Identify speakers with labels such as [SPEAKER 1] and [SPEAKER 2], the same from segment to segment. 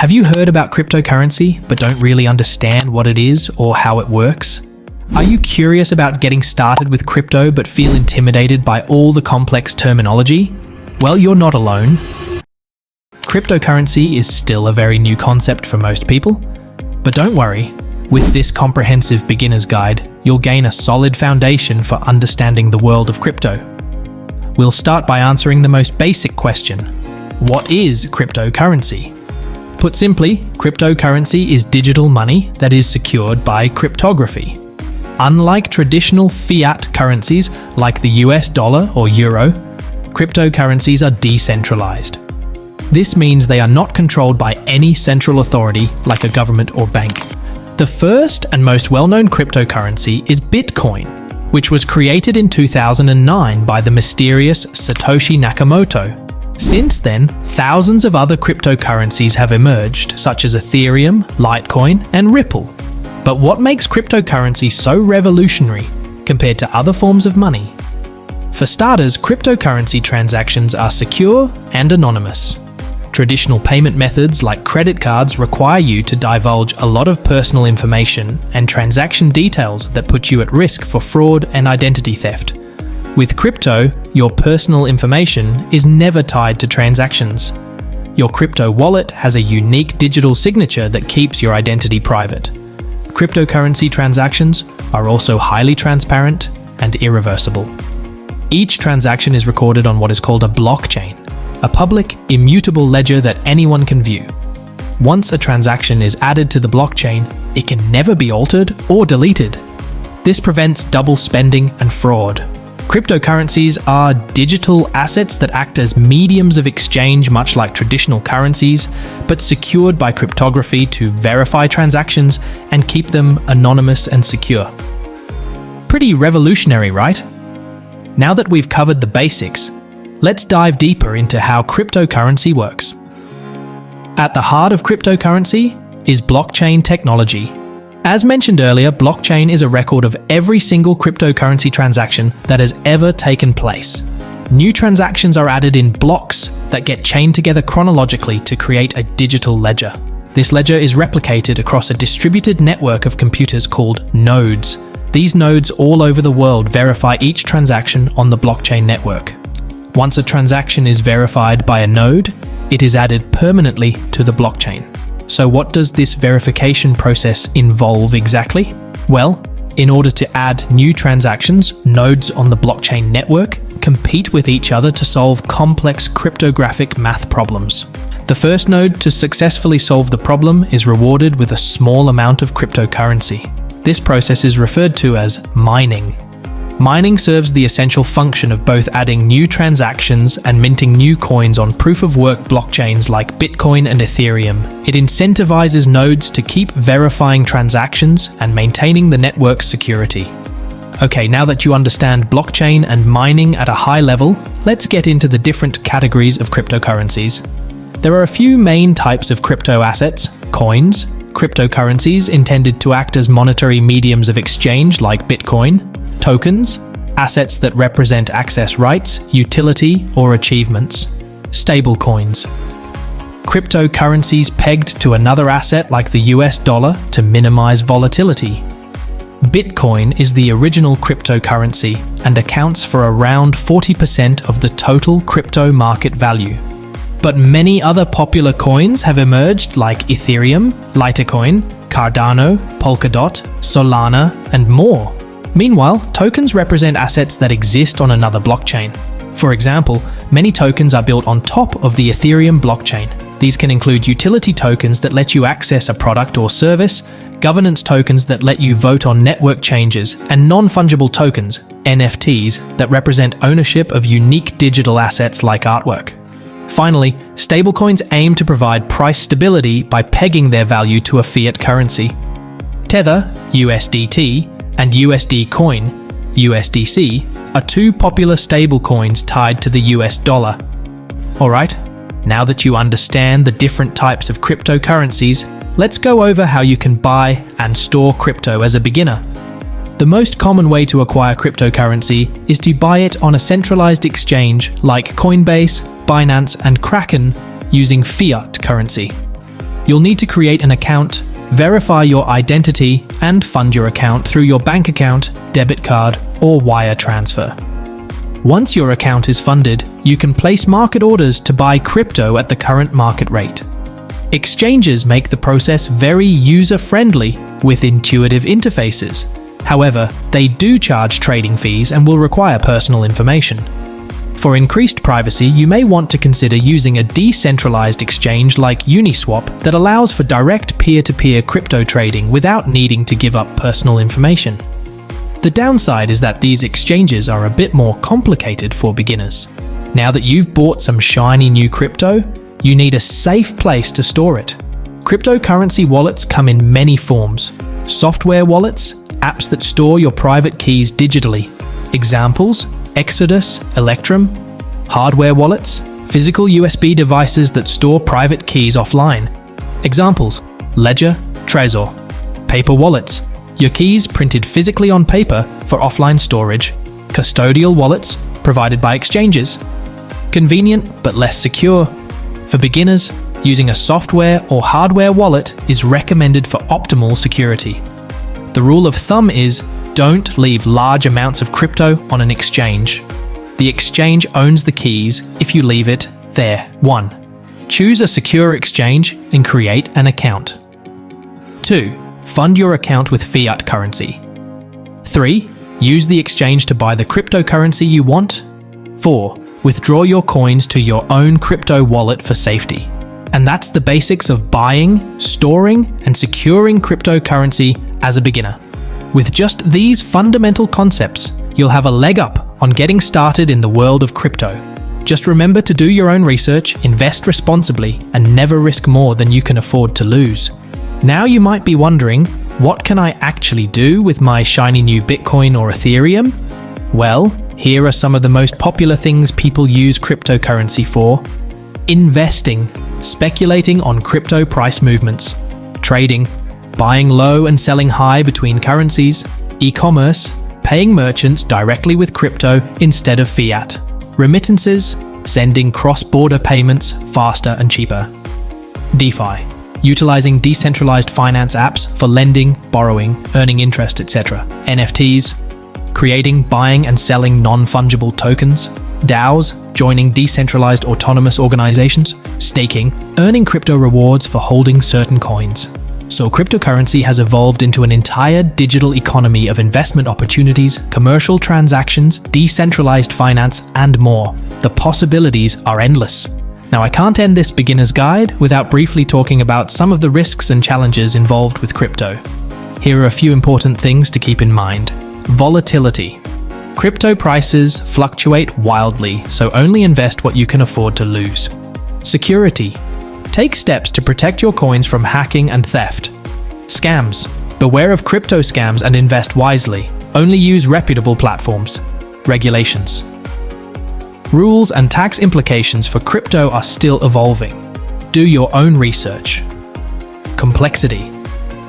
[SPEAKER 1] Have you heard about cryptocurrency but don't really understand what it is or how it works? Are you curious about getting started with crypto but feel intimidated by all the complex terminology? Well, you're not alone. Cryptocurrency is still a very new concept for most people, but don't worry. With this comprehensive beginner's guide, you'll gain a solid foundation for understanding the world of crypto. We'll start by answering the most basic question: what is cryptocurrency? Put simply, cryptocurrency is digital money that is secured by cryptography. Unlike traditional fiat currencies like the US dollar or euro, cryptocurrencies are decentralized. This means they are not controlled by any central authority like a government or bank. The first and most well-known cryptocurrency is Bitcoin, which was created in 2009 by the mysterious Satoshi Nakamoto. Since then, thousands of other cryptocurrencies have emerged, such as Ethereum, Litecoin, and Ripple. But what makes cryptocurrency so revolutionary compared to other forms of money? For starters, cryptocurrency transactions are secure and anonymous. Traditional payment methods like credit cards require you to divulge a lot of personal information and transaction details that put you at risk for fraud and identity theft. With crypto, your personal information is never tied to transactions. Your crypto wallet has a unique digital signature that keeps your identity private. Cryptocurrency transactions are also highly transparent and irreversible. Each transaction is recorded on what is called a blockchain, a public, immutable ledger that anyone can view. Once a transaction is added to the blockchain, it can never be altered or deleted. This prevents double spending and fraud. Cryptocurrencies are digital assets that act as mediums of exchange, much like traditional currencies, but secured by cryptography to verify transactions and keep them anonymous and secure. Pretty revolutionary, right? Now that we've covered the basics, let's dive deeper into how cryptocurrency works. At the heart of cryptocurrency is blockchain technology. As mentioned earlier, blockchain is a record of every single cryptocurrency transaction that has ever taken place. New transactions are added in blocks that get chained together chronologically to create a digital ledger. This ledger is replicated across a distributed network of computers called nodes. These nodes all over the world verify each transaction on the blockchain network. Once a transaction is verified by a node, it is added permanently to the blockchain. So what does this verification process involve exactly? Well, in order to add new transactions, nodes on the blockchain network compete with each other to solve complex cryptographic math problems. The first node to successfully solve the problem is rewarded with a small amount of cryptocurrency. This process is referred to as mining. Mining serves the essential function of both adding new transactions and minting new coins on proof-of-work blockchains like Bitcoin and Ethereum. It incentivizes nodes to keep verifying transactions and maintaining the network's security. Okay, now that you understand blockchain and mining at a high level, let's get into the different categories of cryptocurrencies. There are a few main types of crypto assets: coins, cryptocurrencies intended to act as monetary mediums of exchange like Bitcoin, tokens, assets that represent access rights, utility, or achievements, stablecoins, cryptocurrencies pegged to another asset like the US dollar to minimize volatility. Bitcoin is the original cryptocurrency and accounts for around 40% of the total crypto market value. But many other popular coins have emerged like Ethereum, Litecoin, Cardano, Polkadot, Solana, and more. Meanwhile, tokens represent assets that exist on another blockchain. For example, many tokens are built on top of the Ethereum blockchain. These can include utility tokens that let you access a product or service, governance tokens that let you vote on network changes, and non-fungible tokens, NFTs, that represent ownership of unique digital assets like artwork. Finally, stablecoins aim to provide price stability by pegging their value to a fiat currency. Tether, USDT, and USD Coin, USDC, are two popular stablecoins tied to the US dollar. Alright, now that you understand the different types of cryptocurrencies, let's go over how you can buy and store crypto as a beginner. The most common way to acquire cryptocurrency is to buy it on a centralized exchange like Coinbase, Binance, and Kraken using fiat currency. You'll need to create an account, verify your identity, and fund your account through your bank account, debit card, or wire transfer. Once your account is funded, you can place market orders to buy crypto at the current market rate. Exchanges make the process very user-friendly with intuitive interfaces. However, they do charge trading fees and will require personal information. For increased privacy, you may want to consider using a decentralized exchange like Uniswap that allows for direct peer-to-peer crypto trading without needing to give up personal information. The downside is that these exchanges are a bit more complicated for beginners. Now that you've bought some shiny new crypto, you need a safe place to store it. Cryptocurrency wallets come in many forms: software wallets, apps that store your private keys digitally. Examples: Exodus, Electrum. Hardware wallets, physical USB devices that store private keys offline. Examples: Ledger, Trezor. Paper wallets, your keys printed physically on paper for offline storage. Custodial wallets, provided by exchanges. Convenient but less secure. For beginners, using a software or hardware wallet is recommended for optimal security. The rule of thumb is, don't leave large amounts of crypto on an exchange. The exchange owns the keys if you leave it there. 1. Choose a secure exchange and create an account. 2. Fund your account with fiat currency. 3. Use the exchange to buy the cryptocurrency you want. 4. Withdraw your coins to your own crypto wallet for safety. And that's the basics of buying, storing, and securing cryptocurrency as a beginner. With just these fundamental concepts, you'll have a leg up on getting started in the world of crypto. Just remember to do your own research, invest responsibly, and never risk more than you can afford to lose. Now you might be wondering, what can I actually do with my shiny new Bitcoin or Ethereum? Well, here are some of the most popular things people use cryptocurrency for. Investing, speculating on crypto price movements. Trading, buying low and selling high between currencies. E-commerce, paying merchants directly with crypto instead of fiat. Remittances, sending cross-border payments faster and cheaper. DeFi, utilizing decentralized finance apps for lending, borrowing, earning interest, etc. NFTs, creating, buying and selling non-fungible tokens. DAOs, joining decentralized autonomous organizations. Staking, earning crypto rewards for holding certain coins. So cryptocurrency has evolved into an entire digital economy of investment opportunities, commercial transactions, decentralized finance, and more. The possibilities are endless. Now, I can't end this beginner's guide without briefly talking about some of the risks and challenges involved with crypto. Here are a few important things to keep in mind. Volatility. Crypto prices fluctuate wildly, so only invest what you can afford to lose. Security. Take steps to protect your coins from hacking and theft. Scams. Beware of crypto scams and invest wisely. Only use reputable platforms. Regulations. Rules and tax implications for crypto are still evolving. Do your own research. Complexity.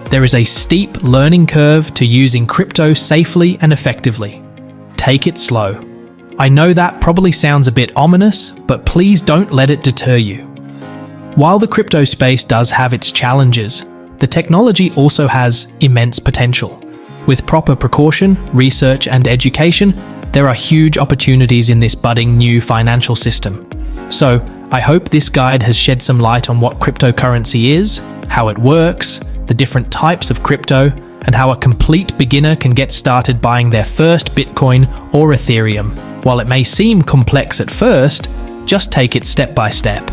[SPEAKER 1] There is a steep learning curve to using crypto safely and effectively. Take it slow. I know that probably sounds a bit ominous, but please don't let it deter you. While the crypto space does have its challenges, the technology also has immense potential. With proper precaution, research, and education, there are huge opportunities in this budding new financial system. So, I hope this guide has shed some light on what cryptocurrency is, how it works, the different types of crypto, and how a complete beginner can get started buying their first Bitcoin or Ethereum. While it may seem complex at first, just take it step by step.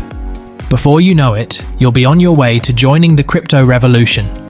[SPEAKER 1] Before you know it, you'll be on your way to joining the crypto revolution.